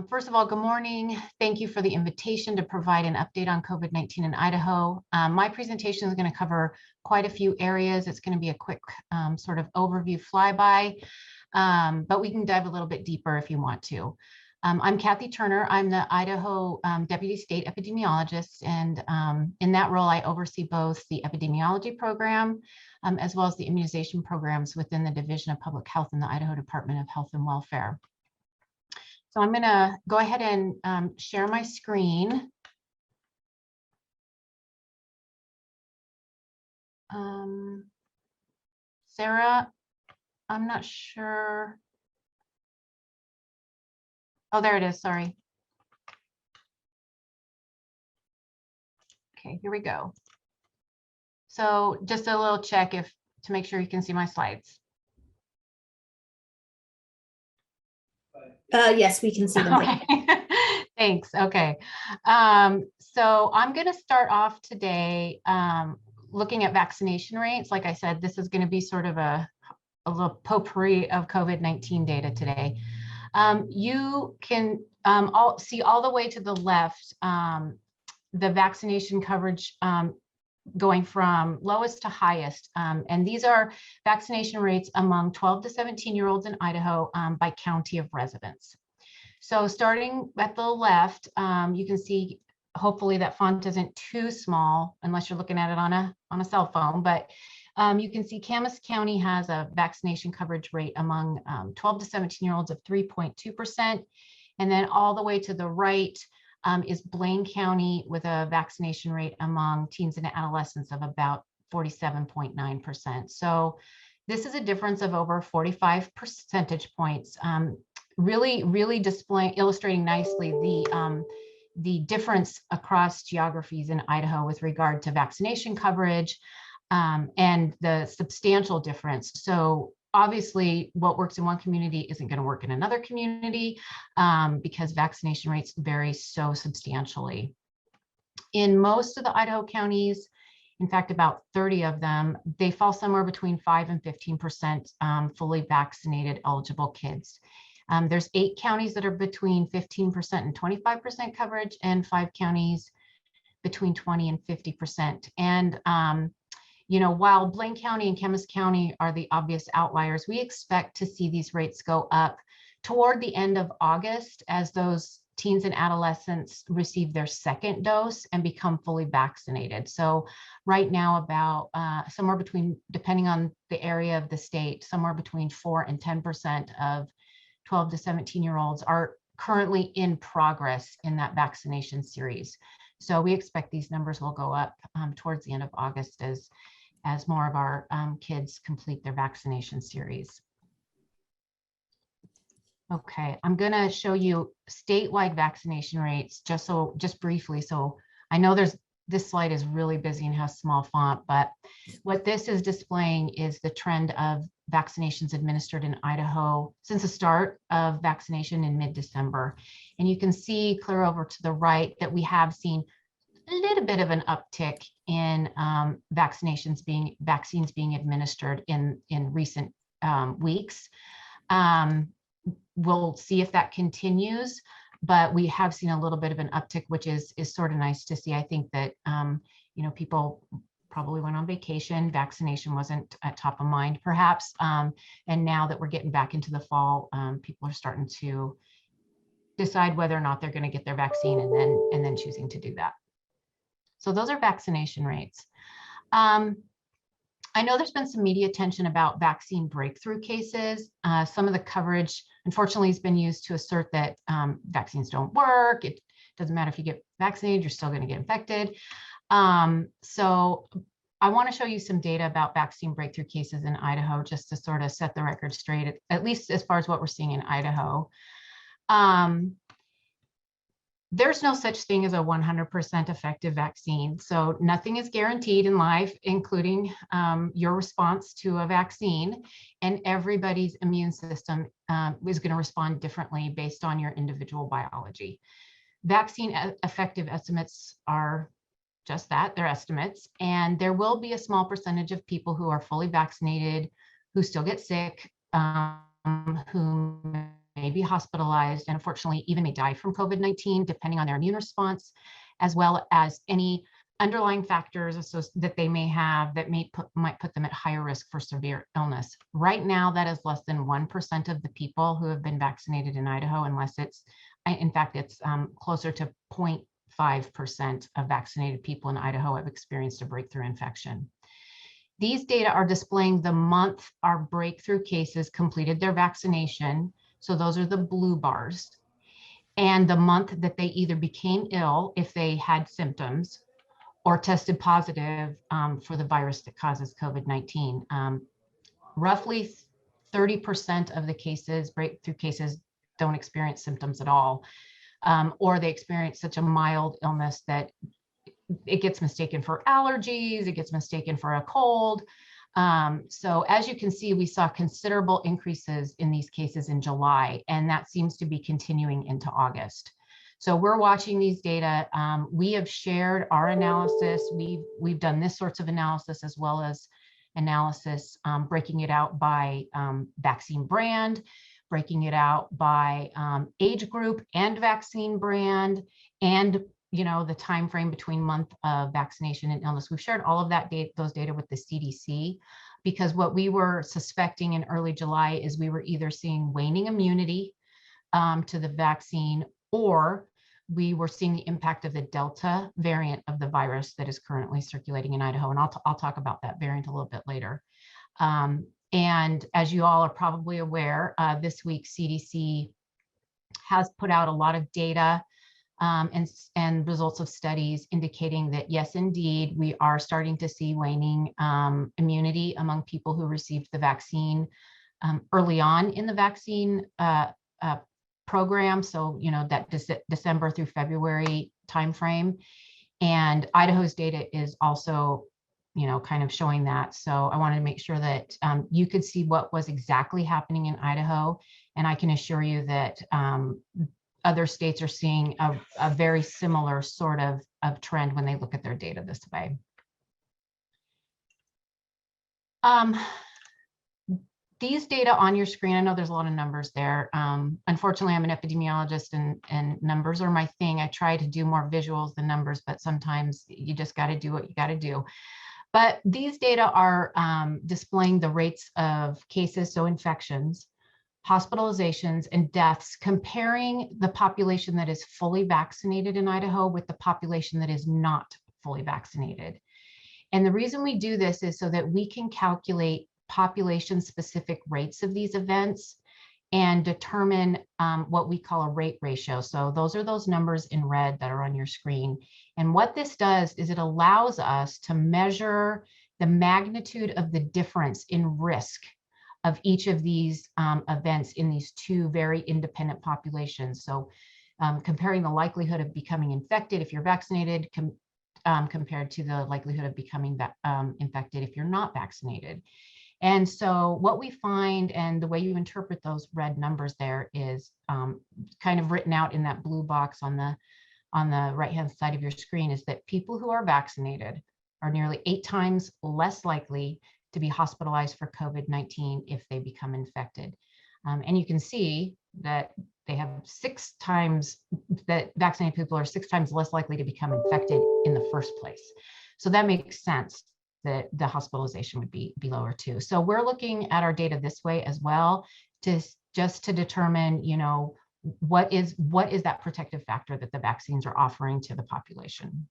First of all, good morning. Thank you for the invitation to provide an update on COVID-19 in Idaho. My presentation is going to cover quite a few areas. It's going to be a quick sort of overview flyby, but we can dive a little bit deeper if you want to. I'm Kathy Turner. I'm the Idaho Deputy State Epidemiologist, and in that role, I oversee both the epidemiology program as well as the immunization programs within the Division of Public Health in the Idaho Department of Health and Welfare. So I'm going to go ahead and share my screen. Sarah, I'm not sure. Oh, there it is. Sorry. Okay, here we go. So just a little check to make sure you can see my slides. Yes, we can see them. Okay. Thanks. Okay. So I'm going to start off today looking at vaccination rates. Like I said, this is going to be sort of a little potpourri of COVID-19 data today. You can see all the way to the left the vaccination coverage going from lowest to highest. And these are vaccination rates among 12 to 17-year-olds in Idaho by county of residence. So starting at the left, you can see, hopefully that font isn't too small unless you're looking at it on a cell phone, but you can see Camas County has a vaccination coverage rate among 12 to 17-year-olds of 3.2%. And then all the way to the right is Blaine County with a vaccination rate among teens and adolescents of about 47.9%. So this is a difference of over 45 percentage points, really illustrating nicely the difference across geographies in Idaho with regard to vaccination coverage and the substantial difference. So obviously, what works in one community isn't going to work in another community because vaccination rates vary so substantially. In most of the Idaho counties, in fact, about 30 of them, they fall somewhere between 5 and 15% fully vaccinated eligible kids. There's 8 counties that are between 15% and 25% coverage, and 5 counties between 20 and 50%. And you know, while Blaine County and Camas County are the obvious outliers, we expect to see these rates go up toward the end of August as those teens and adolescents receive their second dose and become fully vaccinated. So right now, about somewhere between, depending on the area of the state, somewhere between 4 and 10% of 12 to 17-year-olds are currently in progress in that vaccination series. So we expect these numbers will go up towards the end of August as more of our kids complete their vaccination series. Okay, I'm going to show you statewide vaccination rates just briefly. So I know this slide is really busy and has small font, but what this is displaying is the trend of vaccinations administered in Idaho since the start of vaccination in mid-December. And you can see clear over to the right that we have seen a little bit of an uptick in vaccines being administered in recent weeks. We'll see if that continues, but we have seen a little bit of an uptick, which is sort of nice to see. I think that you know, people probably went on vacation, vaccination wasn't at top of mind perhaps, and now that we're getting back into the fall, people are starting to decide whether or not they're going to get their vaccine and then choosing to do that. So those are vaccination rates. I know there's been some media attention about vaccine breakthrough cases. Some of the coverage, unfortunately, has been used to assert that vaccines don't work. It doesn't matter if you get vaccinated, you're still going to get infected. So I want to show you some data about vaccine breakthrough cases in Idaho, just to sort of set the record straight, at least as far as what we're seeing in Idaho. There's no such thing as a 100% effective vaccine. So nothing is guaranteed in life, including your response to a vaccine. And everybody's immune system is going to respond differently based on your individual biology. Vaccine effective estimates are just that, they're estimates. And there will be a small percentage of people who are fully vaccinated, who still get sick, who may be hospitalized, and unfortunately even may die from COVID-19, depending on their immune response, as well as any underlying factors that they may have that might put them at higher risk for severe illness. Right now, that is less than 1% of the people who have been vaccinated in Idaho, unless in fact, it's closer to 0.5% of vaccinated people in Idaho have experienced a breakthrough infection. These data are displaying the month our breakthrough cases completed their vaccination. So those are the blue bars. And the month that they either became ill if they had symptoms or tested positive for the virus that causes COVID-19. Roughly 30% of the cases, breakthrough cases, don't experience symptoms at all, or they experience such a mild illness that it gets mistaken for allergies, it gets mistaken for a cold. So as you can see, we saw considerable increases in these cases in July, and that seems to be continuing into August. So we're watching these data. We have shared our analysis. We've done this sorts of analysis, as well as analysis breaking it out by vaccine brand, breaking it out by age group and vaccine brand, and the time frame between month of vaccination and illness. We've shared all of those data with the CDC, because what we were suspecting in early July is we were either seeing waning immunity to the vaccine, or we were seeing the impact of the Delta variant of the virus that is currently circulating in Idaho. And I'll talk about that variant a little bit later. And as you all are probably aware, this week CDC has put out a lot of data and results of studies indicating that, yes, indeed, we are starting to see waning immunity among people who received the vaccine early on in the vaccine program. So, that December through February timeframe. And Idaho's data is also, kind of showing that. So I wanted to make sure that you could see what was exactly happening in Idaho. And I can assure you that other states are seeing a very similar sort of trend when they look at their data this way. These data on your screen, I know there's a lot of numbers there. Unfortunately, I'm an epidemiologist and numbers are my thing. I try to do more visuals than numbers, but sometimes you just got to do what you got to do. But these data are displaying the rates of cases, so infections, hospitalizations, and deaths, comparing the population that is fully vaccinated in Idaho with the population that is not fully vaccinated. And the reason we do this is so that we can calculate population-specific rates of these events and determine what we call a rate ratio. So those are those numbers in red that are on your screen. And what this does is it allows us to measure the magnitude of the difference in risk of each of these events in these two very independent populations. So comparing the likelihood of becoming infected if you're vaccinated compared to the likelihood of becoming infected if you're not vaccinated. And so what we find, and the way you interpret those red numbers there, is kind of written out in that blue box on the right-hand side of your screen, is that people who are vaccinated are nearly 8 times less likely to be hospitalized for COVID-19 if they become infected. And you can see that they have 6 times, that vaccinated people are 6 times less likely to become infected in the first place. So that makes sense that the hospitalization would be lower too. So we're looking at our data this way as well, just to determine, what is that protective factor that the vaccines are offering to the population.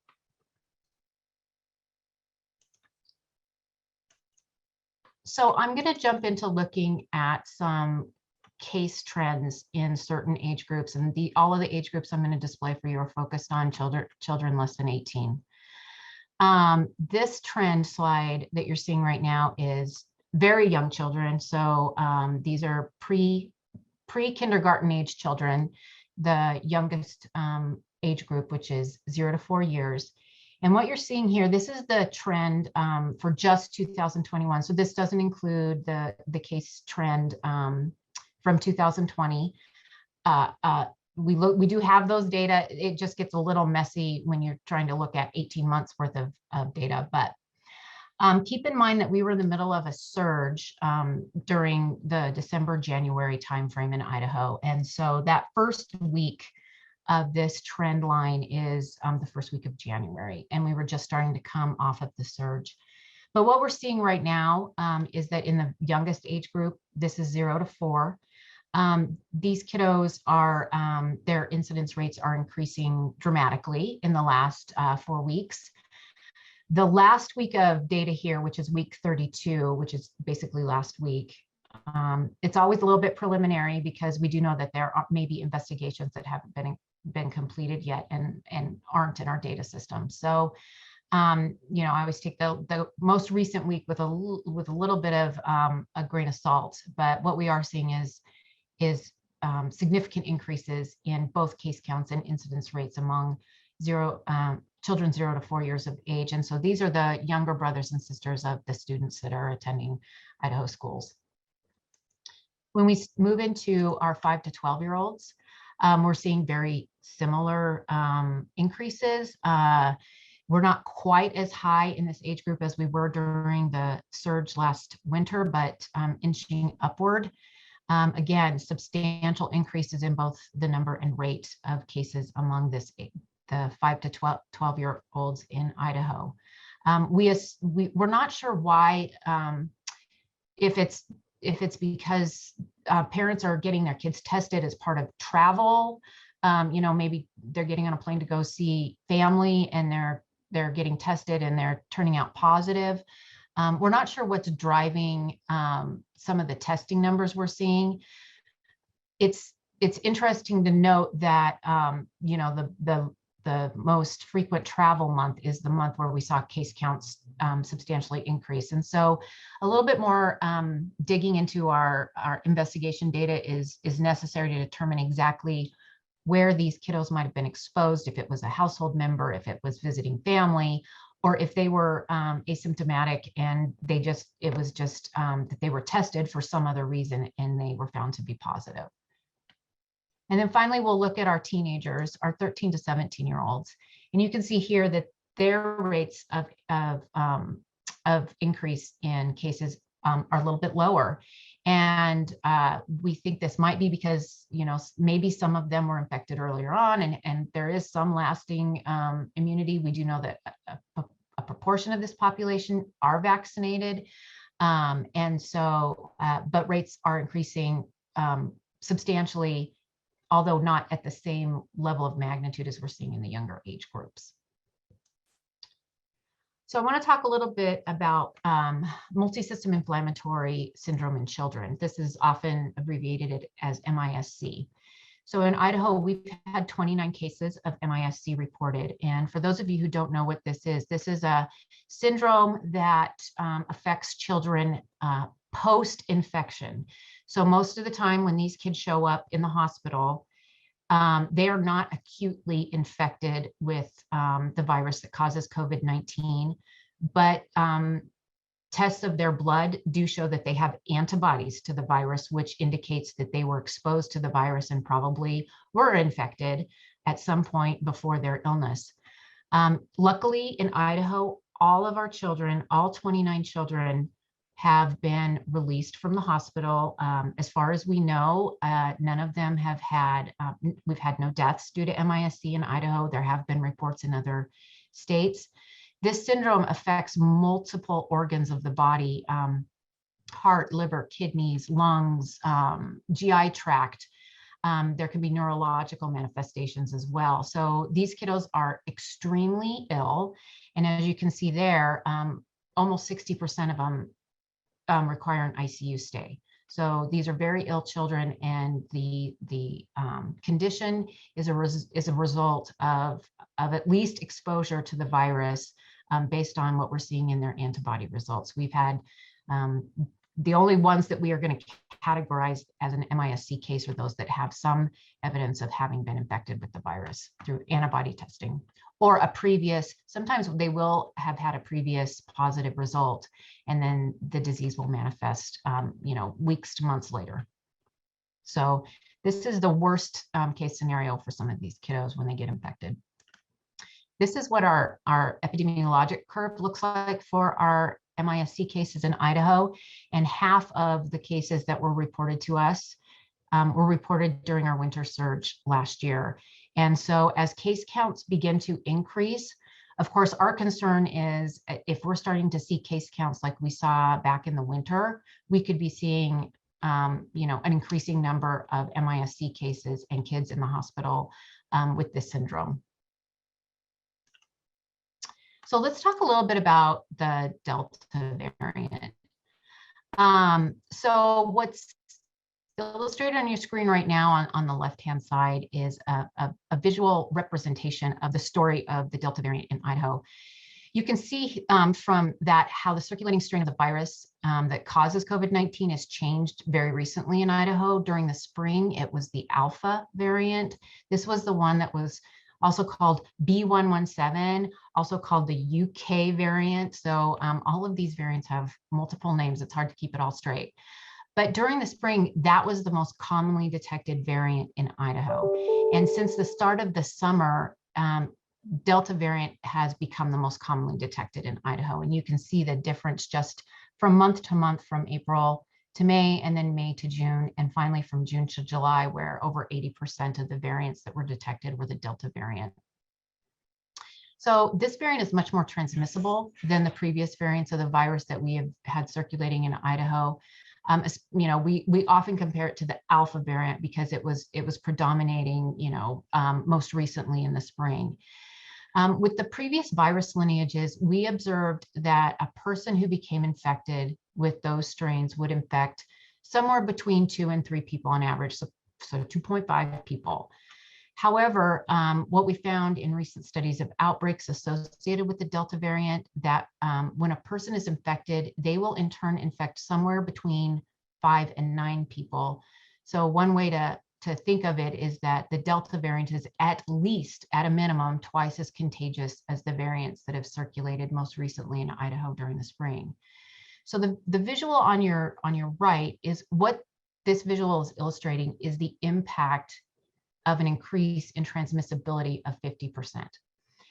So I'm going to jump into looking at some case trends in certain age groups, and all of the age groups I'm going to display for you are focused on children less than 18. This trend slide that you're seeing right now is very young children. So these are pre-kindergarten age children, the youngest age group, which is 0 to 4 years. And what you're seeing here, this is the trend for just 2021. So this doesn't include the case trend from 2020. We do have those data. It just gets a little messy when you're trying to look at 18 months worth of data. But Keep in mind that we were in the middle of a surge during the December-January timeframe in Idaho. And so that first week of this trend line is the first week of January. And we were just starting to come off of the surge. But what we're seeing right now is that in the youngest age group, this is 0 to 4. These kiddos are, their incidence rates are increasing dramatically in the last 4 weeks. The last week of data here, which is week 32, which is basically last week, it's always a little bit preliminary because we do know that there may be investigations that haven't been completed yet and aren't in our data system. So, you know, I always take the most recent week with a little bit of a grain of salt. But what we are seeing is significant increases in both case counts and incidence rates among children 0 to 4 years of age. And so these are the younger brothers and sisters of the students that are attending Idaho schools. When we move into our 5 to 12-year-olds, we're seeing very similar increases. We're not quite as high in this age group as we were during the surge last winter, but inching upward. Again, substantial increases in both the number and rate of cases among the 5 to 12-year-olds in Idaho. We're not sure why, if it's because parents are getting their kids tested as part of travel. You know, maybe they're getting on a plane to go see family and they're getting tested and they're turning out positive. We're not sure what's driving some of the testing numbers we're seeing. It's interesting to note that you know, the most frequent travel month is the month where we saw case counts substantially increase. And so a little bit more digging into our investigation data is necessary to determine exactly where these kiddos might have been exposed, if it was a household member, if it was visiting family, or if they were asymptomatic and it was just that they were tested for some other reason and they were found to be positive. And then finally, we'll look at our teenagers, our 13 to 17-year-olds. And you can see here that their rates of increase in cases are a little bit lower. And we think this might be because, you know, maybe some of them were infected earlier on and there is some lasting immunity. We do know that a proportion of this population are vaccinated. And so, but rates are increasing substantially, although not at the same level of magnitude as we're seeing in the younger age groups. So I want to talk a little bit about multisystem inflammatory syndrome in children. This is often abbreviated as MISC. So in Idaho, we've had 29 cases of MISC reported. And for those of you who don't know what this is a syndrome that affects children post-infection. So most of the time when these kids show up in the hospital, they are not acutely infected with the virus that causes COVID-19, but tests of their blood do show that they have antibodies to the virus, which indicates that they were exposed to the virus and probably were infected at some point before their illness. Luckily, in Idaho, all of our children, all 29 children, have been released from the hospital. As far as we know, none of them have had, we've had no deaths due to MISC in Idaho. There have been reports in other states. This syndrome affects multiple organs of the body, heart, liver, kidneys, lungs, GI tract. There can be neurological manifestations as well. So these kiddos are extremely ill. And as you can see there, almost 60% of them require an ICU stay. So these are very ill children, and the condition is a result of at least exposure to the virus based on what we're seeing in their antibody results. We've had the only ones that we are going to categorize as an MISC case are those that have some evidence of having been infected with the virus through antibody testing, or a previous, sometimes they will have had a previous positive result, and then the disease will manifest, you know, weeks to months later. So this is the worst case scenario for some of these kiddos when they get infected. This is what our epidemiologic curve looks like for our MIS-C cases in Idaho, and half of the cases that were reported to us were reported during our winter surge last year. And so as case counts begin to increase, of course, our concern is if we're starting to see case counts like we saw back in the winter, we could be seeing an increasing number of MIS-C cases and kids in the hospital with this syndrome. So let's talk a little bit about the Delta variant. So what's illustrated on your screen right now on the left-hand side is a visual representation of the story of the Delta variant in Idaho. You can see from that how the circulating strain of the virus that causes COVID-19 has changed very recently in Idaho. During the spring, it was the Alpha variant. This was the one that was also called B117, also called the UK variant. So all of these variants have multiple names. It's hard to keep it all straight. But during the spring, that was the most commonly detected variant in Idaho. And since the start of the summer, Delta variant has become the most commonly detected in Idaho. And you can see the difference just from month to month, from April to May, and then May to June, and finally from June to July, where over 80% of the variants that were detected were the Delta variant. So this variant is much more transmissible than the previous variants of the virus that we have had circulating in Idaho. We often compare it to the Alpha variant because it was predominating, most recently in the spring. With the previous virus lineages, we observed that a person who became infected with those strains would infect somewhere between 2 and 3 people on average, so 2.5 people. However, what we found in recent studies of outbreaks associated with the Delta variant, that when a person is infected, they will in turn infect somewhere between 5 and 9 people. So one way to think of it is that the Delta variant is at least, at a minimum, twice as contagious as the variants that have circulated most recently in Idaho during the spring. So the visual on your right is what this visual is illustrating is the impact of an increase in transmissibility of 50%.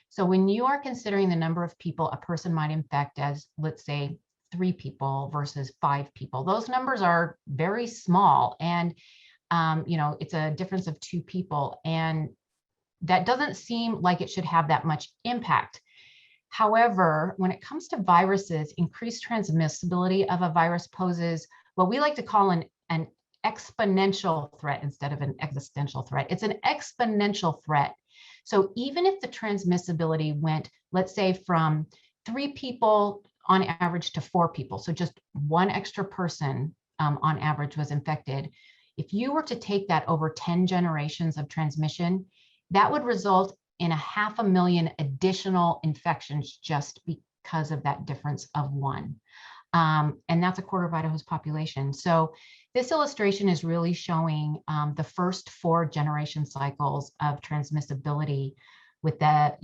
So when you are considering the number of people a person might infect as, let's say, 3 people versus 5 people, those numbers are very small, and it's a difference of 2 people, and that doesn't seem like it should have that much impact. However, when it comes to viruses, increased transmissibility of a virus poses what we like to call an exponential threat instead of an existential threat. It's an exponential threat. So even if the transmissibility went, let's say, from 3 people on average to 4 people, so just 1 extra person on average was infected, if you were to take that over 10 generations of transmission, that would result in 500,000 additional infections just because of that difference of 1. And that's a quarter of Idaho's population. So this illustration is really showing the first 4 generation cycles of transmissibility with a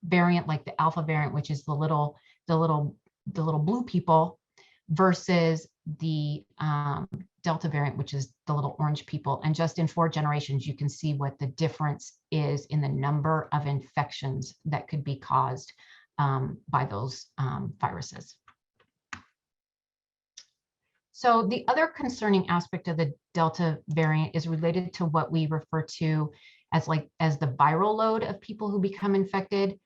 variant like the Alpha variant, which is the little blue people, versus the Delta variant, which is the little orange people. And just in 4 generations, you can see what the difference is in the number of infections that could be caused by those viruses. So the other concerning aspect of the Delta variant is related to what we refer to as the viral load of people who become infected.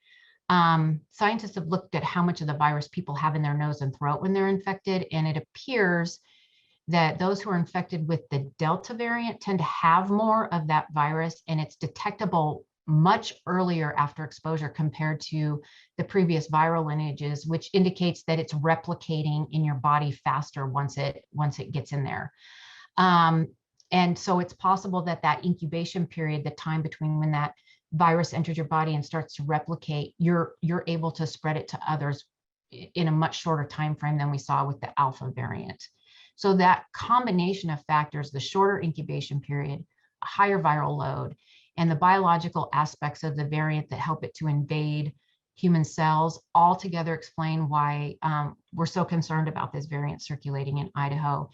Scientists have looked at how much of the virus people have in their nose and throat when they're infected, and it appears that those who are infected with the Delta variant tend to have more of that virus, and it's detectable much earlier after exposure compared to the previous viral lineages, which indicates that it's replicating in your body faster once it gets in there. And so it's possible that incubation period, the time between when that virus enters your body and starts to replicate, you're able to spread it to others in a much shorter time frame than we saw with the Alpha variant. So that combination of factors, the shorter incubation period, a higher viral load, and the biological aspects of the variant that help it to invade human cells, all together explain why we're so concerned about this variant circulating in Idaho.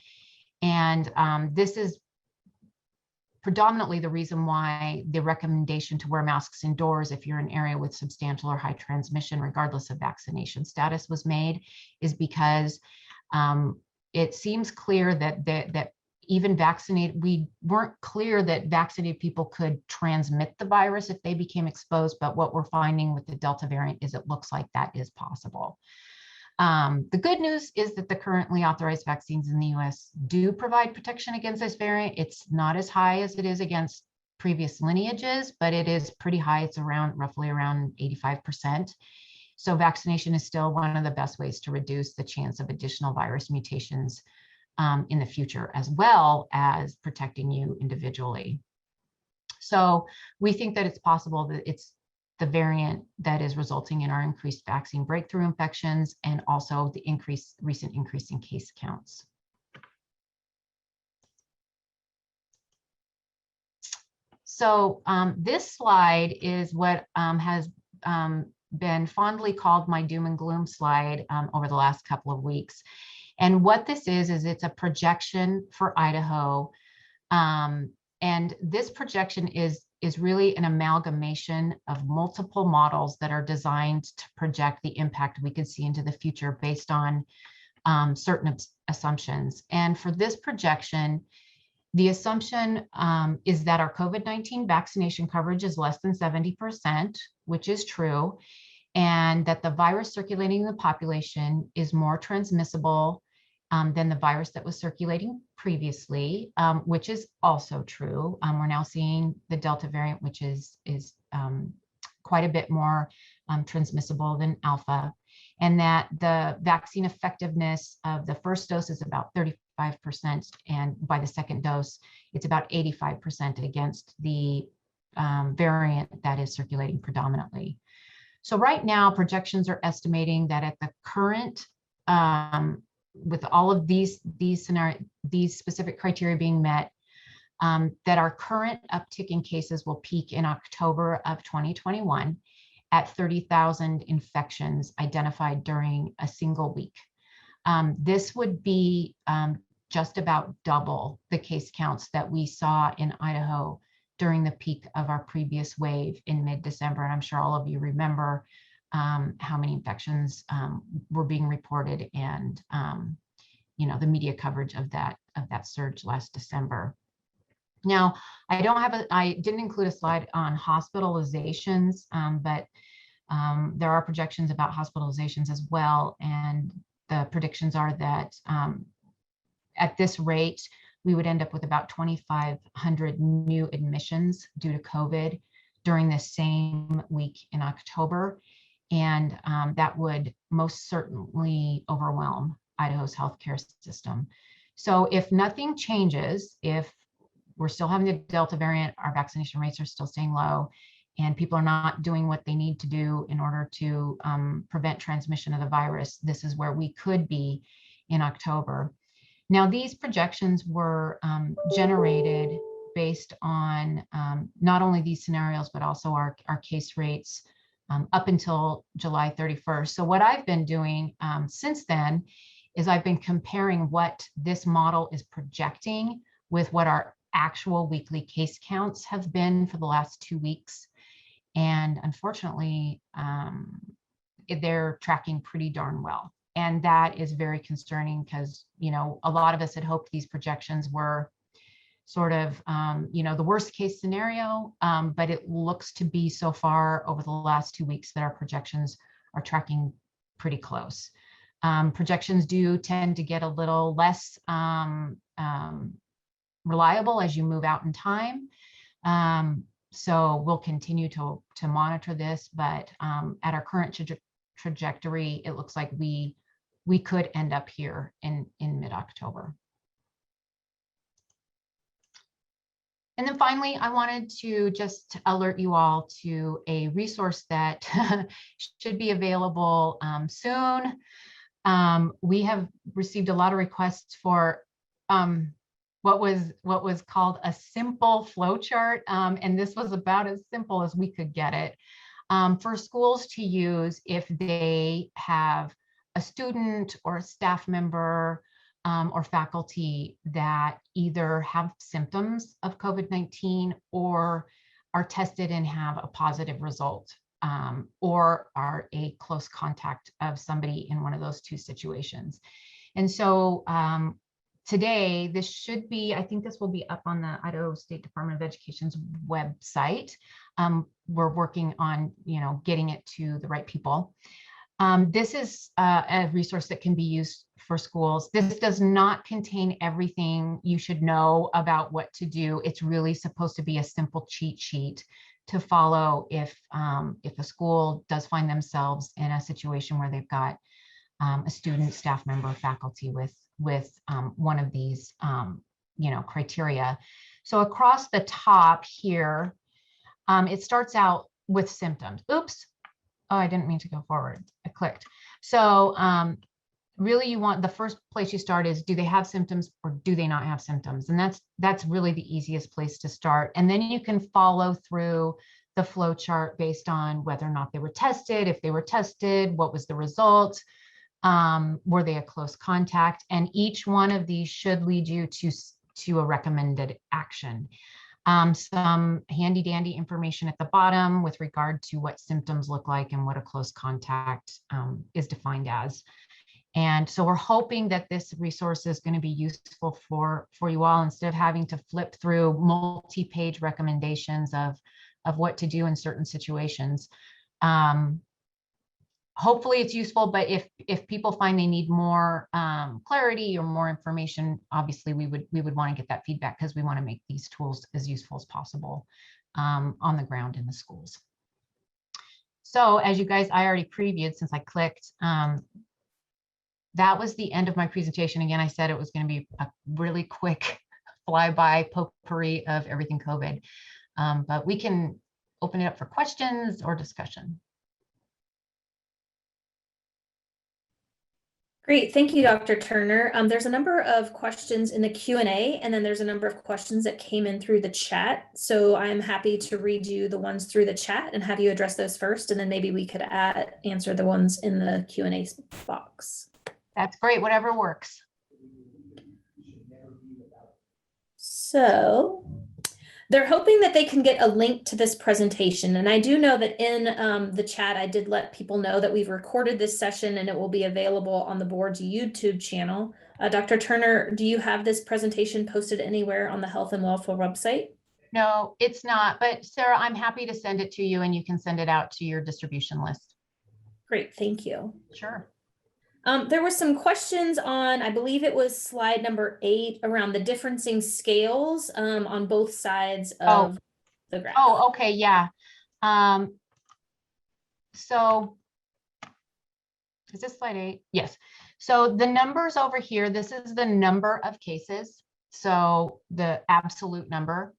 And this is predominantly the reason why the recommendation to wear masks indoors if you're in an area with substantial or high transmission, regardless of vaccination status, was made, is because it seems clear that even vaccinated, we weren't clear that vaccinated people could transmit the virus if they became exposed, but what we're finding with the Delta variant is it looks like that is possible. The good news is that the currently authorized vaccines in the US do provide protection against this variant. It's not as high as it is against previous lineages, but it is pretty high. It's roughly around 85%. So vaccination is still one of the best ways to reduce the chance of additional virus mutations in the future, as well as protecting you individually. So we think that it's possible that it's the variant that is resulting in our increased vaccine breakthrough infections and also the recent increase in case counts. So this slide is what has been fondly called my doom and gloom slide over the last couple of weeks. And what this is it's a projection for Idaho. And this projection is really an amalgamation of multiple models that are designed to project the impact we could see into the future based on certain assumptions. And for this projection, the assumption is that our COVID-19 vaccination coverage is less than 70%, which is true, and that the virus circulating in the population is more transmissible than the virus that was circulating previously, which is also true. We're now seeing the Delta variant, which is quite a bit more transmissible than Alpha, and that the vaccine effectiveness of the first dose is about 35%, and by the second dose, it's about 85% against the variant that is circulating predominantly. So right now, projections are estimating that at the current with all of these specific criteria being met, that our current uptick in cases will peak in October of 2021 at 30,000 infections identified during a single week. This would be just about double the case counts that we saw in Idaho during the peak of our previous wave in mid-December. And I'm sure all of you remember how many infections were being reported and the media coverage of that surge last December. Now, I didn't include a slide on hospitalizations, but there are projections about hospitalizations as well, and the predictions are that at this rate, we would end up with about 2,500 new admissions due to COVID during the same week in October. And that would most certainly overwhelm Idaho's healthcare system. So if nothing changes, if we're still having the Delta variant, our vaccination rates are still staying low, and people are not doing what they need to do in order to prevent transmission of the virus, this is where we could be in October. Now, these projections were generated based on not only these scenarios, but also our case rates up until July 31st. So what I've been doing since then is I've been comparing what this model is projecting with what our actual weekly case counts have been for the last 2 weeks. And unfortunately, they're tracking pretty darn well. And that is very concerning because, a lot of us had hoped these projections were sort of, the worst case scenario, but it looks to be so far over the last 2 weeks that our projections are tracking pretty close. Projections do tend to get a little less reliable as you move out in time. So we'll continue to monitor this, but at our current trajectory, it looks like we could end up here in mid-October. And then finally, I wanted to just alert you all to a resource that should be available soon. We have received a lot of requests for what was called a simple flowchart, and this was about as simple as we could get it for schools to use if they have a student or a staff member or faculty that either have symptoms of COVID-19 or are tested and have a positive result, or are a close contact of somebody in one of those two situations. And so today, this should be, I think this will be up on the Idaho State Department of Education's website. We're working on, getting it to the right people. This is a resource that can be used for schools. This does not contain everything you should know about what to do. It's really supposed to be a simple cheat sheet to follow if a school does find themselves in a situation where they've got a student, staff member, faculty with one of these criteria. So across the top here, it starts out with symptoms. Oops. Oh, I didn't mean to go forward. I clicked. So really you want, the first place you start is, do they have symptoms or do they not have symptoms? And that's really the easiest place to start. And then you can follow through the flow chart based on whether or not they were tested. If they were tested, what was the result? Were they a close contact? And each one of these should lead you to a recommended action. Some handy dandy information at the bottom with regard to what symptoms look like and what a close contact is defined as. And so we're hoping that this resource is going to be useful for you all, instead of having to flip through multi-page recommendations of what to do in certain situations. Hopefully it's useful, but if people find they need more clarity or more information, obviously we would want to get that feedback, because we want to make these tools as useful as possible on the ground in the schools. So as you guys, I already previewed since I clicked, that was the end of my presentation. Again, I said it was going to be a really quick flyby potpourri of everything COVID, but we can open it up for questions or discussion. Great, thank you, Dr. Turner. There's a number of questions in the Q&A, and then there's a number of questions that came in through the chat. So I'm happy to read you the ones through the chat and have you address those first, and then maybe we could answer the ones in the Q&A box. That's great, whatever works. So they're hoping that they can get a link to this presentation. And I do know that in the chat, I did let people know that we've recorded this session and it will be available on the board's YouTube channel. Dr. Turner, do you have this presentation posted anywhere on the Health and Welfare website? No, it's not. But Sarah, I'm happy to send it to you and you can send it out to your distribution list. Great, thank you. Sure. There were some questions on, I believe it was slide number 8, around the differencing scales on both sides of the graph. Oh, okay, yeah. So is this slide 8? Yes. So the numbers over here, this is the number of cases. So the absolute number.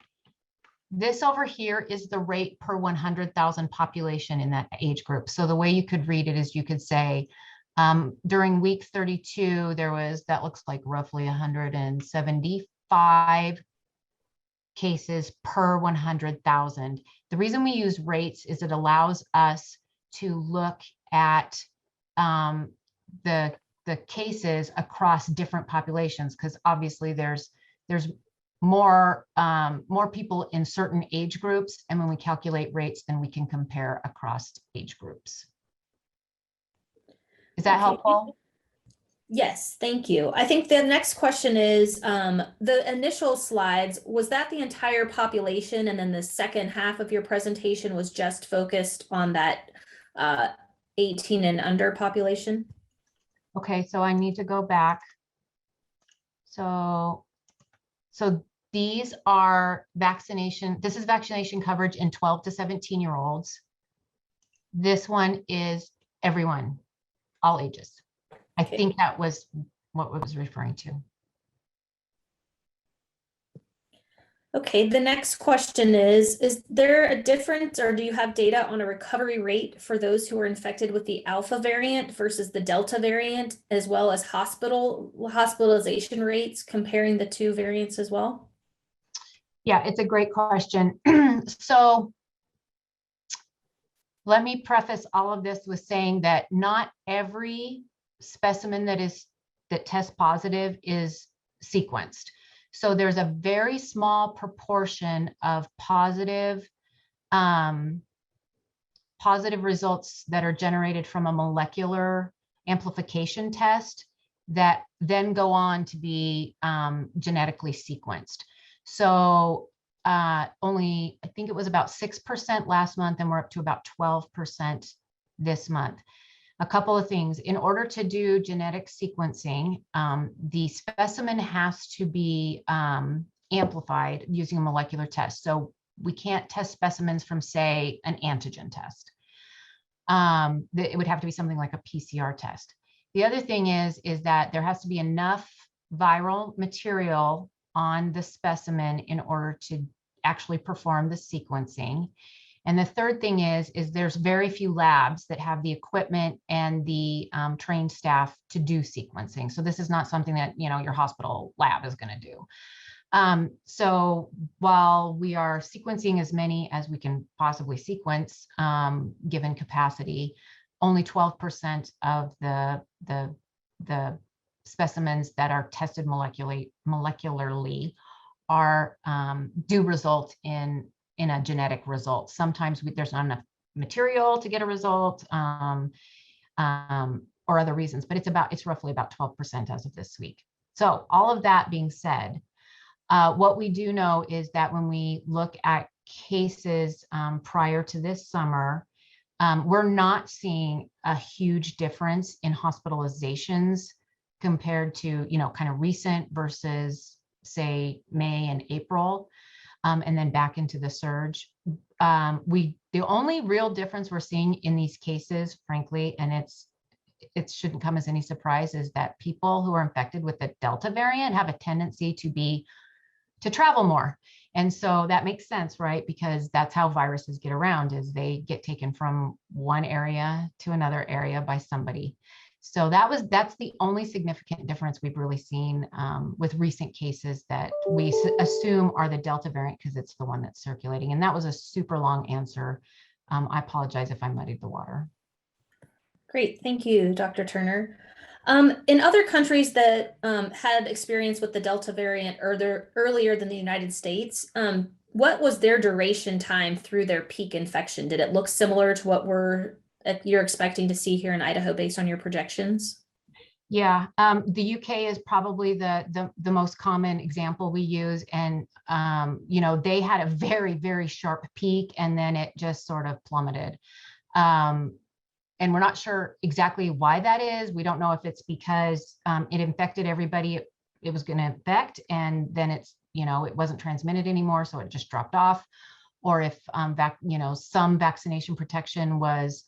This over here is the rate per 100,000 population in that age group. So the way you could read it is you could say, during week 32, there was, that looks like roughly 175 cases per 100,000. The reason we use rates is it allows us to look at the cases across different populations, because obviously there's more people in certain age groups, and when we calculate rates, then we can compare across age groups. Is that helpful? Yes, thank you. I think the next question is, the initial slides, was that the entire population, and then the second half of your presentation was just focused on that 18 and under population? Okay, so I need to go back. So these are vaccination. This is vaccination coverage in 12 to 17-year-olds. This one is everyone, all ages. I think that was what it was referring to. Okay, the next question is there a difference, or do you have data on a recovery rate for those who are infected with the Alpha variant versus the Delta variant, as well as hospitalization rates, comparing the two variants as well? Yeah, it's a great question. So let me preface all of this with saying that not every specimen that is that test positive is sequenced. So there's a very small proportion of positive results that are generated from a molecular amplification test that then go on to be genetically sequenced. So only, I think it was about 6% last month, and we're up to about 12% this month. A couple of things. In order to do genetic sequencing, the specimen has to be amplified using a molecular test. So we can't test specimens from, say, an antigen test. It would have to be something like a PCR test. The other thing is that there has to be enough viral material on the specimen in order to actually perform the sequencing. And the third thing is there's very few labs that have the equipment and the trained staff to do sequencing. So this is not something that, you know, your hospital lab is going to do. So while we are sequencing as many as we can possibly sequence, given capacity, only 12% of the specimens that are tested molecularly are do result in a genetic result. Sometimes there's not enough material to get a result, or other reasons, but it's roughly about 12% as of this week. So all of that being said, what we do know is that when we look at cases prior to this summer, we're not seeing a huge difference in hospitalizations compared to, you know, kind of recent versus, say, May and April. And then back into the surge. The only real difference we're seeing in these cases, frankly, and it shouldn't come as any surprise, is that people who are infected with the Delta variant have a tendency to travel more. And so that makes sense, right? Because that's how viruses get around, is they get taken from one area to another area by somebody. So that's the only significant difference we've really seen with recent cases that we assume are the Delta variant, because it's the one that's circulating. And that was a super long answer. I apologize if I muddied the water. Great, thank you, Dr. Turner. In other countries that had experience with the Delta variant earlier than the United States, what was their duration time through their peak infection? Did it look similar to what you're expecting to see here in Idaho based on your projections? Yeah, the UK is probably the most common example we use, and you know, they had a very, very sharp peak, and then it just sort of plummeted. And we're not sure exactly why that is. We don't know if it's because it infected everybody it was going to infect, and then it's, you know, it wasn't transmitted anymore, so it just dropped off, or if you know, some vaccination protection was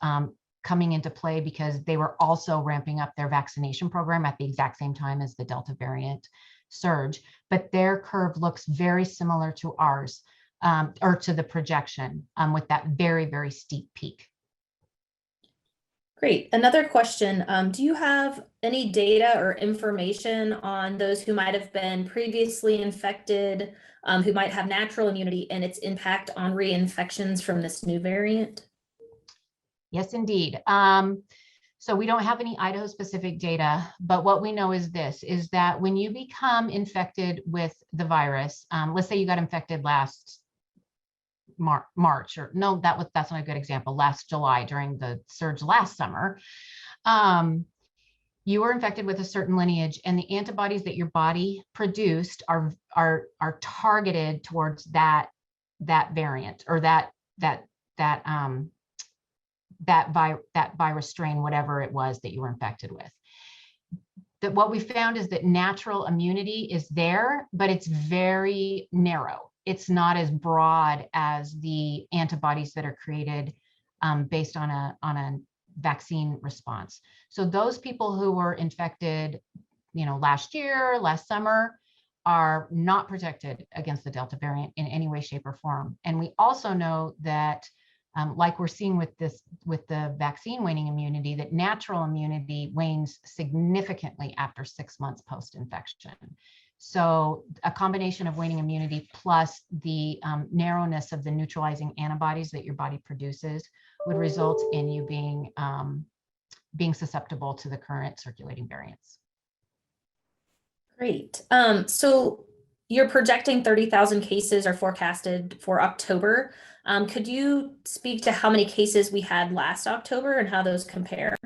coming into play because they were also ramping up their vaccination program at the exact same time as the Delta variant surge. But their curve looks very similar to ours, or to the projection, with that very, very steep peak. Great. Another question, do you have any data or information on those who might have been previously infected, who might have natural immunity, and its impact on reinfections from this new variant? Yes, indeed. So we don't have any Idaho specific data, but what we know is this, is that when you become infected with the virus, let's say you got infected last March, or no, that's not a good example, last July during the surge last summer, you were infected with a certain lineage, and the antibodies that your body produced are targeted towards that variant, or that virus strain, whatever it was that you were infected with. That what we found is that natural immunity is there, but it's very narrow. It's not as broad as the antibodies that are created based on a vaccine response. So those people who were infected, you know, last year, last summer, are not protected against the Delta variant in any way, shape, or form. And we also know that, like we're seeing with the vaccine waning immunity, that natural immunity wanes significantly after 6 months post-infection. So a combination of waning immunity plus the narrowness of the neutralizing antibodies that your body produces would result in you being susceptible to the current circulating variants. Great. So you're projecting 30,000 cases are forecasted for October. Could you speak to how many cases we had last October and how those compare?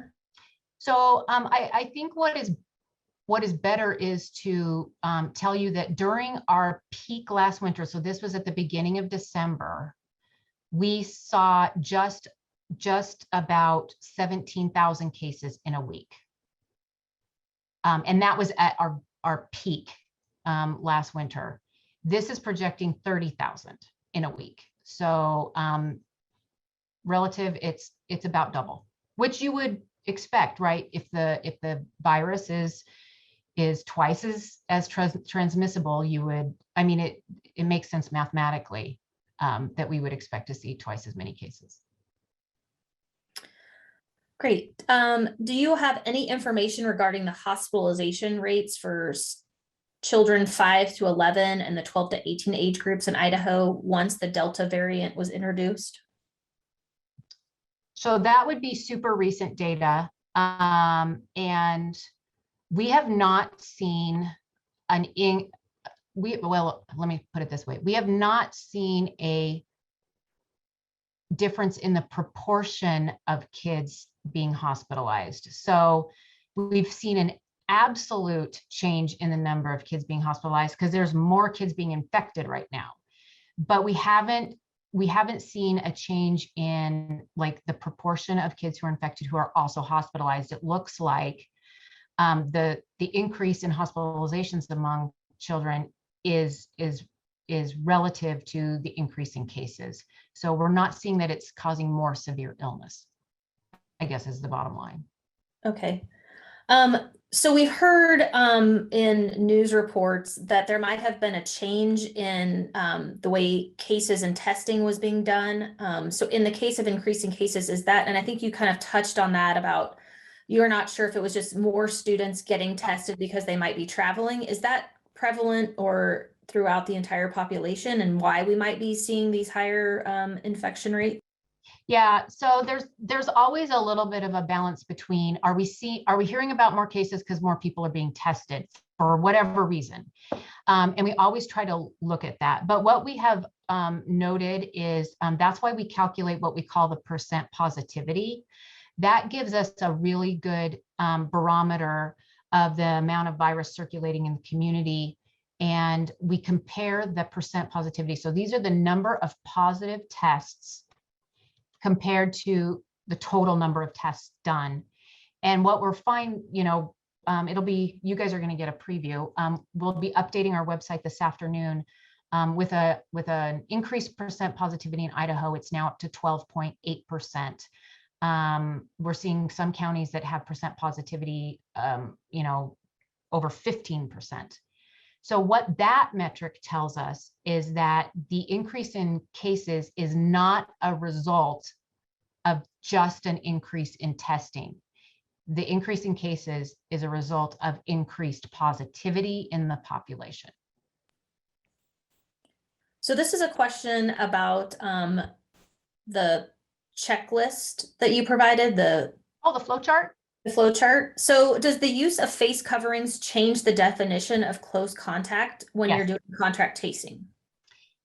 So I think what is better is to tell you that during our peak last winter, so this was at the beginning of December, we saw just about 17,000 cases in a week. And that was at our peak last winter. This is projecting 30,000 in a week. So relative, it's about double, which you would expect, right? If the virus is twice as transmissible, you would, I mean, it makes sense mathematically that we would expect to see twice as many cases. Great. Do you have any information regarding the hospitalization rates for children 5 to 11 and the 12 to 18 age groups in Idaho once the Delta variant was introduced? So that would be super recent data. And we have not seen well, let me put it this way. We have not seen a difference in the proportion of kids being hospitalized. So we've seen an absolute change in the number of kids being hospitalized because there's more kids being infected right now. But we haven't seen a change in like the proportion of kids who are infected who are also hospitalized. It looks like the increase in hospitalizations among children is relative to the increase in cases. So we're not seeing that it's causing more severe illness, I guess is the bottom line. Okay. So we've heard in news reports that there might have been a change in the way cases and testing was being done. So in the case of increasing cases, is that, and I think you kind of touched on that about you're not sure if it was just more students getting tested because they might be traveling. Is that prevalent or throughout the entire population, and why we might be seeing these higher infection rates? Yeah, so there's always a little bit of a balance between are we hearing about more cases because more people are being tested for whatever reason, and we always try to look at that. But what we have noted is that's why we calculate what we call the percent positivity. That gives us a really good barometer of the amount of virus circulating in the community. And we compare the percent positivity. So these are the number of positive tests compared to the total number of tests done. And what we're finding, it'll be, you guys are going to get a preview. We'll be updating our website this afternoon with an increased percent positivity in Idaho. It's now up to 12.8%. We're seeing some counties that have percent positivity, over 15%. So what that metric tells us is that the increase in cases is not a result of just an increase in testing. The increase in cases is a result of increased positivity in the population. So this is a question about the checklist that you provided, the flowchart? The flowchart. So does the use of face coverings change the definition of close contact when Yes. you're doing contact tracing?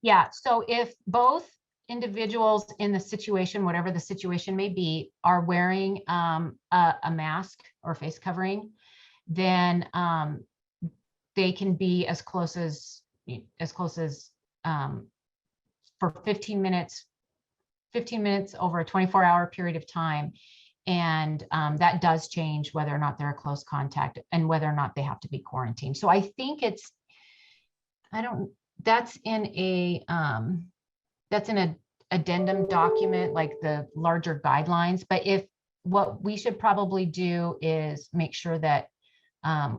Yeah, so if both individuals in the situation, whatever the situation may be, are wearing a mask or face covering, then they can be as close as for 15 minutes over a 24-hour period of time. And that does change whether or not they're a close contact and whether or not they have to be quarantined. So I think that's in an addendum document, like the larger guidelines. But what we should probably do is make sure that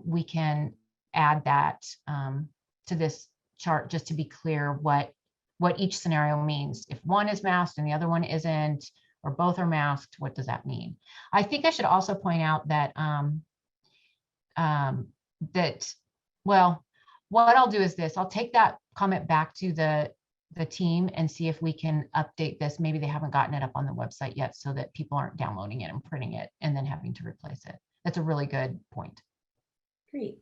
we can add that to this chart, just to be clear what each scenario means. If one is masked and the other one isn't, or both are masked, what does that mean? I think I should also point out that what I'll do is this: I'll take that comment back to the team and see if we can update this. Maybe they haven't gotten it up on the website yet, so that people aren't downloading it and printing it and then having to replace it. That's a really good point. Great.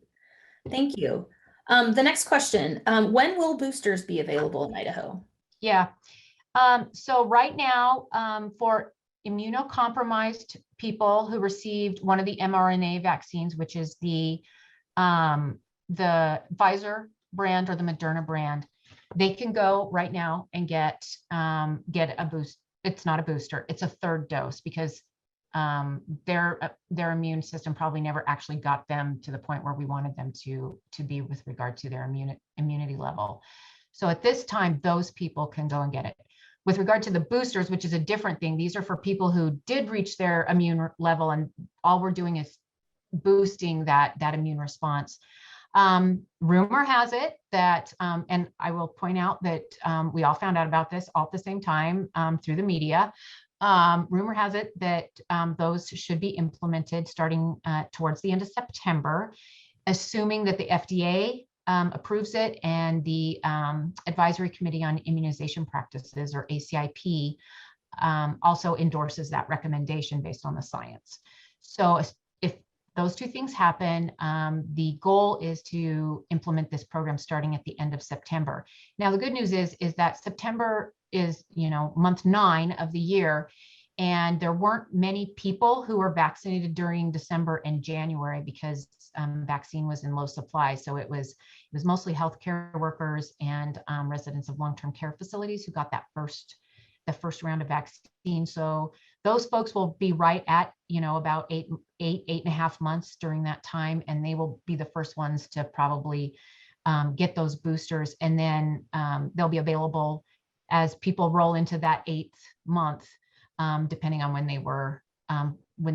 Thank you. The next question, when will boosters be available in Idaho? Yeah. So right now, for immunocompromised people who received one of the mRNA vaccines, which is the Pfizer brand or the Moderna brand, they can go right now and get a boost. It's not a booster, it's a third dose, because their immune system probably never actually got them to the point where we wanted them to be with regard to their immunity level. So at this time, those people can go and get it. With regard to the boosters, which is a different thing, these are for people who did reach their immune level, and all we're doing is boosting that immune response. Rumor has it that, and I will point out that we all found out about this all at the same time through the media. Rumor has it that those should be implemented starting towards the end of September, assuming that the FDA approves it and the Advisory Committee on Immunization Practices, or ACIP, also endorses that recommendation based on the science. So if those two things happen, the goal is to implement this program starting at the end of September. Now, the good news is that September is, month 9 of the year, and there weren't many people who were vaccinated during December and January because vaccine was in low supply. So it was mostly healthcare workers and residents of long-term care facilities who got the first round of vaccine. So those folks will be right at, about eight and a half months during that time, and they will be the first ones to probably get those boosters, and then they'll be available as people roll into that 8th month, depending on when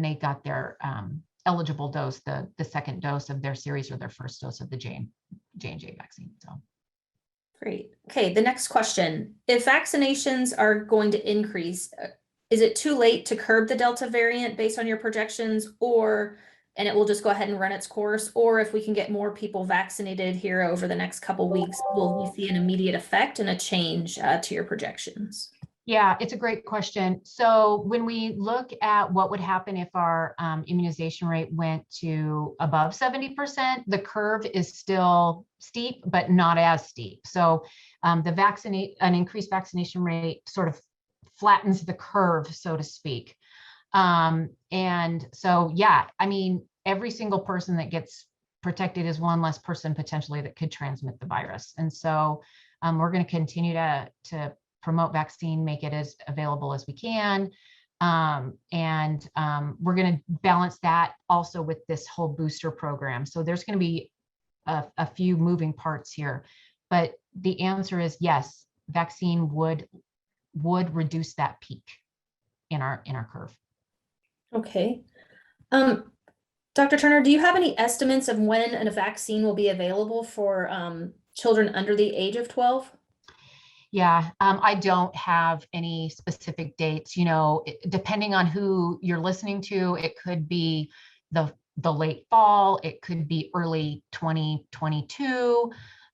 they got their eligible dose, the second dose of their series, or their first dose of the J&J vaccine. So. Great. Okay, the next question. If vaccinations are going to increase, is it too late to curb the Delta variant based on your projections, and it will just go ahead and run its course? Or if we can get more people vaccinated here over the next couple weeks, will we see an immediate effect and a change to your projections? Yeah, it's a great question. So when we look at what would happen if our immunization rate went to above 70%, the curve is still steep, but not as steep. So an increased vaccination rate sort of flattens the curve, so to speak. And so, yeah, I mean, every single person that gets protected is one less person potentially that could transmit the virus. And so we're going to continue to promote vaccine, make it as available as we can. And we're going to balance that also with this whole booster program. So there's going to be a few moving parts here, but the answer is yes, vaccine would reduce that peak in our curve. Okay. Dr. Turner, do you have any estimates of when a vaccine will be available for children under the age of 12? Yeah, I don't have any specific dates. Depending on who you're listening to, it could be the late fall, it could be early 2022.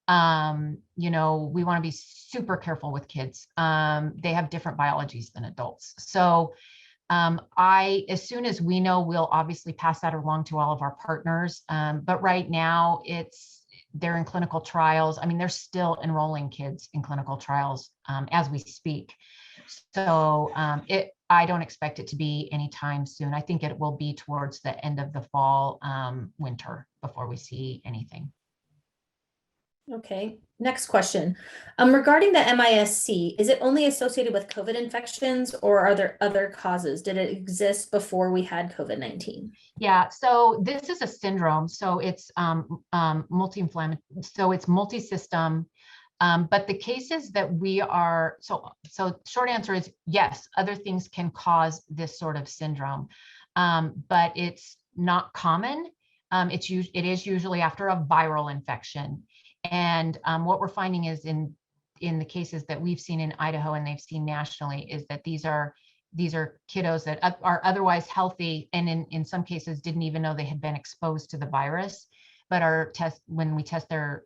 We want to be super careful with kids. They have different biologies than adults. So as soon as we know, we'll obviously pass that along to all of our partners. But right now they're in clinical trials. I mean, they're still enrolling kids in clinical trials as we speak. So I don't expect it to be anytime soon. I think it will be towards the end of the fall, winter before we see anything. Okay, next question. Regarding the MISC, is it only associated with COVID infections, or are there other causes? Did it exist before we had COVID-19? Yeah, so this is a syndrome. So it's multi-inflammatory. So it's MultiSystem. But the cases that we are, so short answer is yes, other things can cause this sort of syndrome, but it's not common. It is usually after a viral infection. And what we're finding is in the cases that we've seen in Idaho and they've seen nationally is that these are kiddos that are otherwise healthy, and in some cases didn't even know they had been exposed to the virus, but when we test their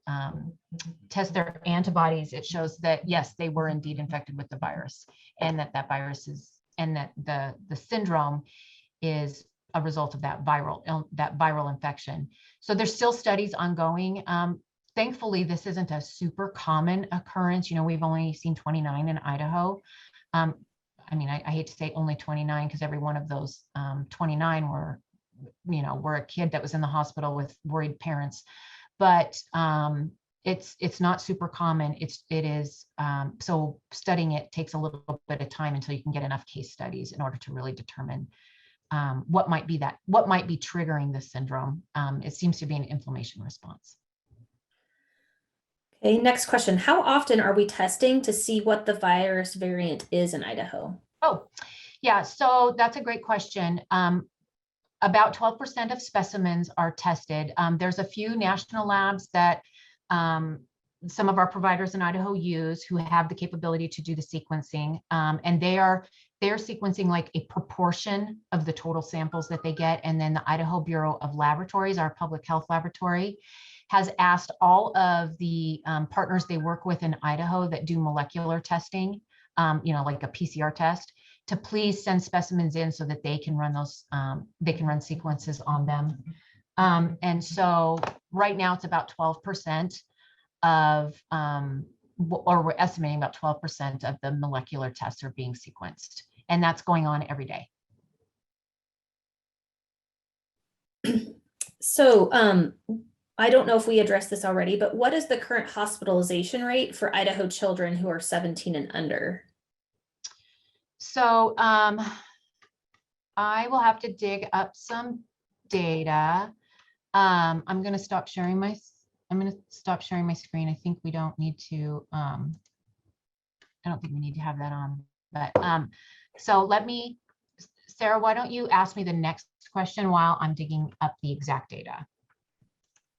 antibodies, it shows that yes, they were indeed infected with the virus, and that virus is, and that the syndrome is a result of that viral infection. So there's still studies ongoing. Thankfully, this isn't a super common occurrence. You know, we've only seen 29 in Idaho. I mean, I hate to say only 29 because every one of those 29 were, you know, were a kid that was in the hospital with worried parents. But it's not super common. It is so studying it takes a little bit of time until you can get enough case studies in order to really determine what might be triggering this syndrome. It seems to be an inflammation response. Okay, next question. How often are we testing to see what the virus variant is in Idaho? Oh, yeah, so that's a great question. About 12% of specimens are tested. There's a few national labs that some of our providers in Idaho use who have the capability to do the sequencing, and they're sequencing like a proportion of the total samples that they get. And then the Idaho Bureau of Laboratories, our public health laboratory, has asked all of the partners they work with in Idaho that do molecular testing, you know, like a PCR test, to please send specimens in so that they can run those, they can run sequences on them. And so right now it's about 12% of, or we're estimating about 12% of the molecular tests are being sequenced, and that's going on every day. So I don't know if we addressed this already, but what is the current hospitalization rate for Idaho children who are 17 and under? So I will have to dig up some data. I'm going to stop sharing my screen. I think we don't need to, I don't think we need to have that on, but so let me, Sarah, why don't you ask me the next question while I'm digging up the exact data?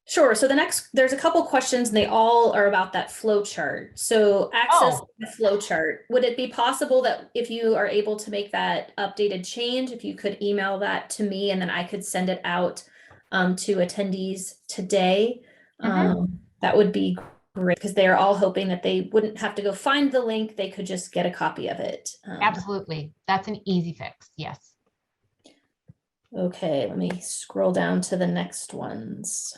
Sure. So there's a couple questions and they all are about that flow chart. So access to the flow chart. Would it be possible that if you are able to make that updated change, if you could email that to me and then I could send it out to attendees today? That would be great because they are all hoping that they wouldn't have to go find the link. They could just get a copy of it. Absolutely. That's an easy fix. Yes. Okay, let me scroll down to the next ones.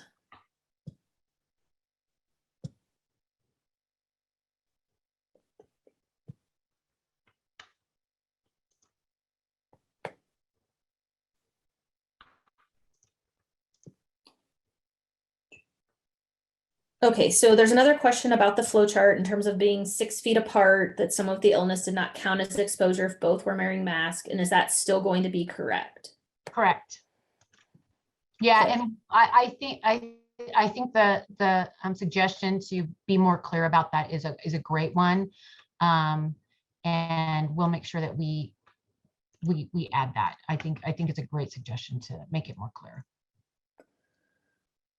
Okay, so there's another question about the flow chart in terms of being 6 feet apart, that some of the illness did not count as exposure if both were wearing masks. And is that still going to be correct? Correct. Yeah, Okay. and I think the suggestion to be more clear about that is a great one, and we'll make sure that we add that. I think it's a great suggestion to make it more clear.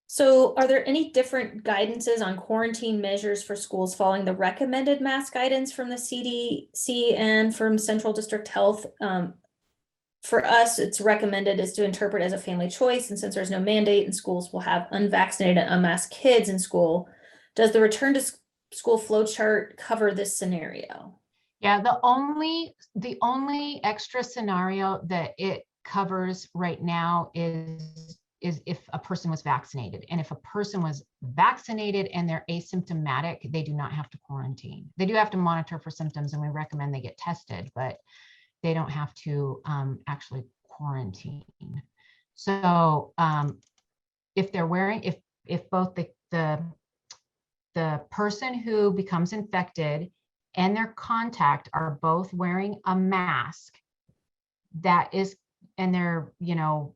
So are there any different guidances on quarantine measures for schools following the recommended mask guidance from the CDC and from Central District Health? For us, it's recommended is to interpret as a family choice. And since there's no mandate and schools will have unvaccinated and unmasked kids in school, does the return to school flow chart cover this scenario? Yeah, the only extra scenario that it covers right now is if a person was vaccinated. And if a person was vaccinated and they're asymptomatic, they do not have to quarantine. They do have to monitor for symptoms, and we recommend they get tested, but they don't have to actually quarantine. So if they're wearing, if both the person who becomes infected and their contact are both wearing a mask, that is, and they're, you know,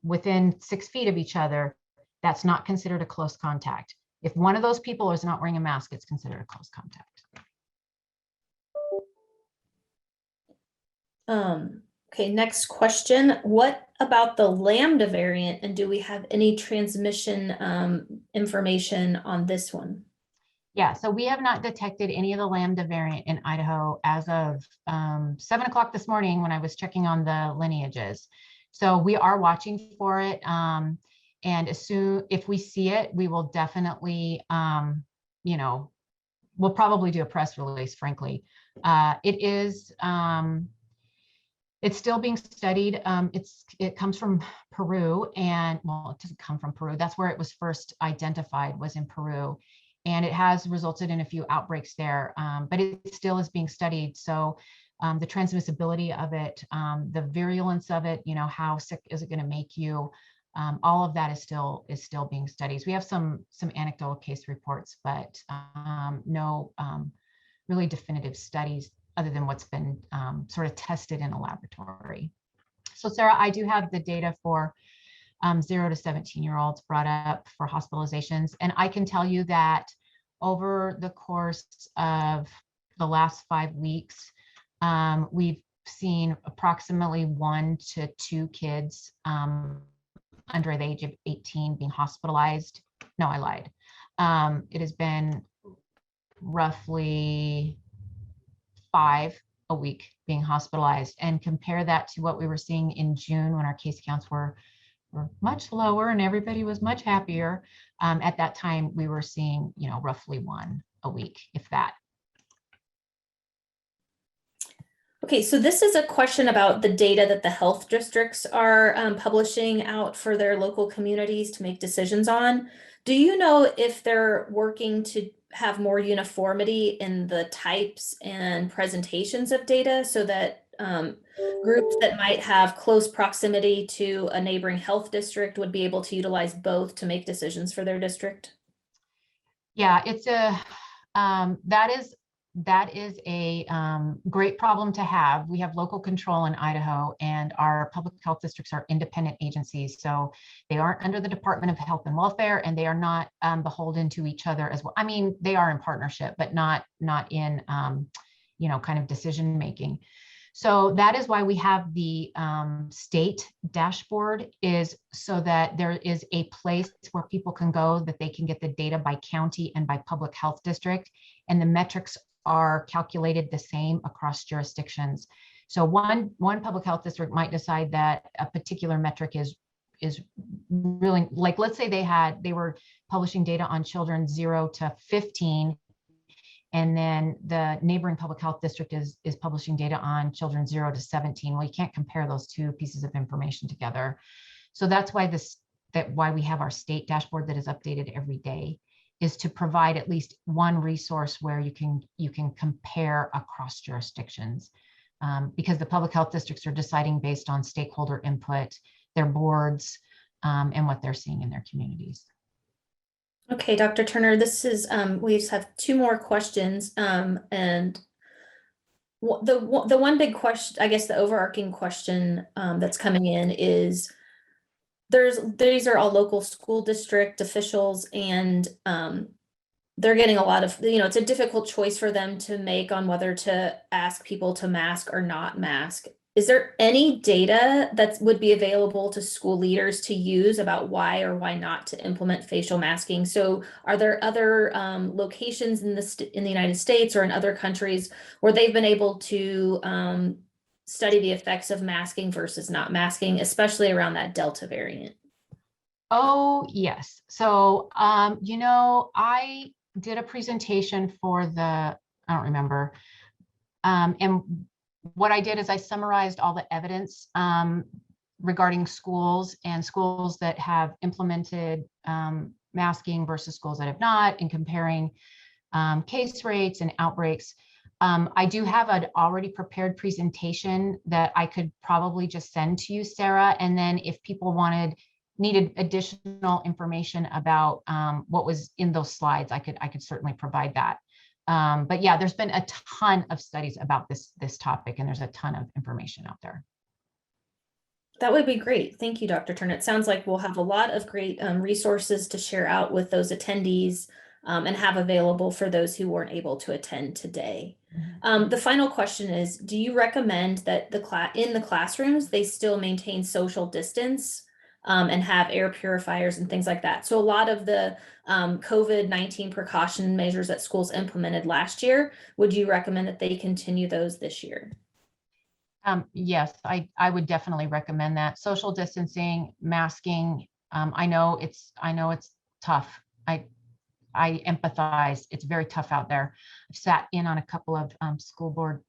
within 6 feet of each other, that's not considered a close contact. If one of those people is not wearing a mask, it's considered a close contact. Okay, next question. What about the Lambda variant, and do we have any transmission information on this one? Yeah, so we have not detected any of the Lambda variant in Idaho as of 7 o'clock this morning when I was checking on the lineages. So we are watching for it. And as soon, if we see it, we will definitely, you know, we'll probably do a press release, frankly. It is, It's still being studied. It comes from Peru, and well, it doesn't come from Peru. That's where it was first identified, was in Peru. And it has resulted in a few outbreaks there, but it still is being studied. So the transmissibility of it, the virulence of it, you know, how sick is it going to make you? All of that is still being studied. So we have some anecdotal case reports, but no really definitive studies other than what's been sort of tested in a laboratory. So Sarah, I do have the data for 0 to 17-year-olds brought up for hospitalizations. And I can tell you that over the course of the last 5 weeks, we've seen approximately 1 to 2 kids under the age of 18 being hospitalized. No, I lied. It has been roughly 5 a week being hospitalized, and compare that to what we were seeing in June when our case counts were much lower and everybody was much happier. At that time, we were seeing, you know, roughly 1 a week, if that. Okay, so this is a question about the data that the health districts are publishing out for their local communities to make decisions on. Do you know if they're working to have more uniformity in the types and presentations of data so that groups that might have close proximity to a neighboring health district would be able to utilize both to make decisions for their district? Yeah, it's a that is a great problem to have. We have local control in Idaho, and our public health districts are independent agencies. So they aren't under the Department of Health and Welfare, and they are not beholden to each other as well. I mean, they are in partnership, but not in, you know, kind of decision making. So that is why we have the state dashboard, is so that there is a place where people can go, that they can get the data by county and by public health district, and the metrics are calculated the same across jurisdictions. So one public health district might decide that a particular metric is really, like, let's say they were publishing data on children 0 to 15, and then the neighboring public health district is publishing data on children 0 to 17. Well, you can't compare those 2 pieces of information together. So that's why why we have our state dashboard that is updated every day, is to provide at least one resource where you can compare across jurisdictions, because the public health districts are deciding based on stakeholder input, their boards, and what they're seeing in their communities. Okay, Dr. Turner, this is we just have 2 more questions, and the one big question, I guess the overarching question that's coming in is, these are all local school district officials, and they're getting a lot of, you know, it's a difficult choice for them to make on whether to ask people to mask or not mask. Is there any data that would be available to school leaders to use about why or why not to implement facial masking? So are there other locations in the United States or in other countries where they've been able to study the effects of masking versus not masking, especially around that Delta variant? Oh, yes. So, you know, I did a presentation for I don't remember, and what I did is I summarized all the evidence regarding schools that have implemented masking versus schools that have not, and comparing case rates and outbreaks. I do have an already prepared presentation that I could probably just send to you, Sarah. And then if people needed additional information about what was in those slides, I could certainly provide that. But yeah, there's been a ton of studies about this topic, and there's a ton of information out there. That would be great. Thank you, Dr. Turner. It sounds like we'll have a lot of great resources to share out with those attendees and have available for those who weren't able to attend today. The final question is, do you recommend that in the classrooms, they still maintain social distance and have air purifiers and things like that? So a lot of the COVID-19 precaution measures that schools implemented last year, would you recommend that they continue those this year? Yes, I would definitely recommend that. Social distancing, masking. I know it's tough. I empathize. It's very tough out there. I've sat in on a couple of school board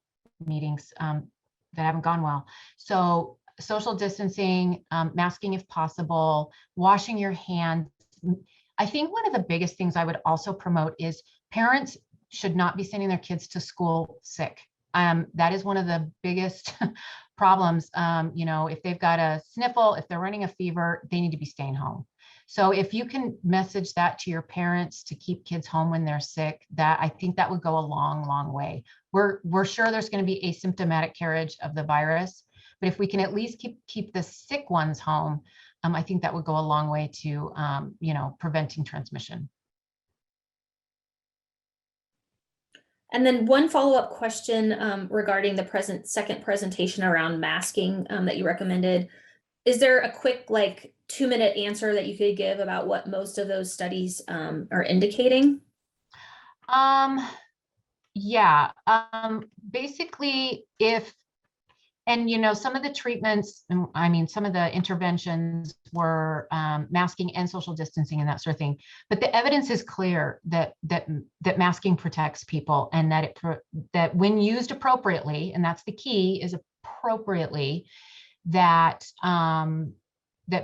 meetings haven't gone well. So social distancing, masking if possible, washing your hands. I think one of the biggest things I would also promote is parents should not be sending their kids to school sick. That is one of the biggest problems. If they've got a sniffle, if they're running a fever, they need to be staying home. So if you can message that to your parents to keep kids home when they're sick, that I think that would go a long, long way. We're sure there's going to be asymptomatic carriage of the virus, but if we can at least keep the sick ones home, I think that would go a long way to preventing transmission. And then one follow-up question regarding the second presentation around masking that you recommended. Is there a quick 2-minute answer that you could give about what most of those studies are indicating? Yeah. Basically, some of the treatments, some of the interventions were masking and social distancing and that sort of thing. But the evidence is clear that masking protects people, and that when used appropriately, and that's the key, is appropriately, that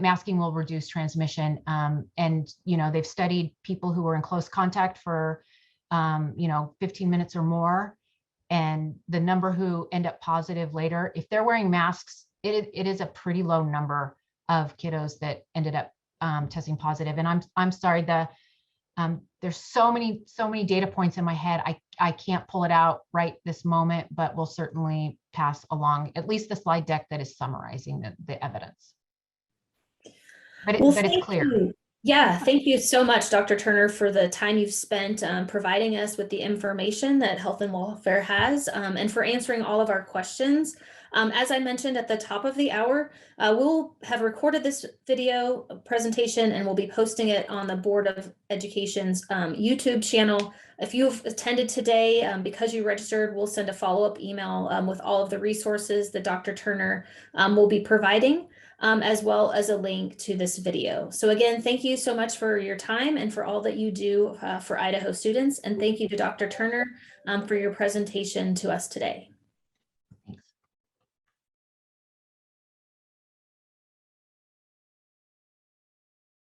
masking will reduce transmission. They've studied people who were in close contact for 15 minutes or more, and the number who end up positive later, if they're wearing masks, it is a pretty low number of kiddos that ended up testing positive. And I'm sorry, there's so many data points in my head. I can't pull it out right this moment, but we'll certainly pass along at least the slide deck that is summarizing the evidence. But it's clear. You. Yeah, thank you so much, Dr. Turner, for the time you've spent providing us with the information that Health and Welfare has, and for answering all of our questions. As I mentioned at the top of the hour, we'll have recorded this video presentation and we'll be posting it on the Board of Education's YouTube channel. If you've attended today, because you registered, we'll send a follow-up email with all of the resources that Dr. Turner will be providing, as well as a link to this video. So again, thank you so much for your time and for all that you do for Idaho students. And thank you to Dr. Turner for your presentation to us today.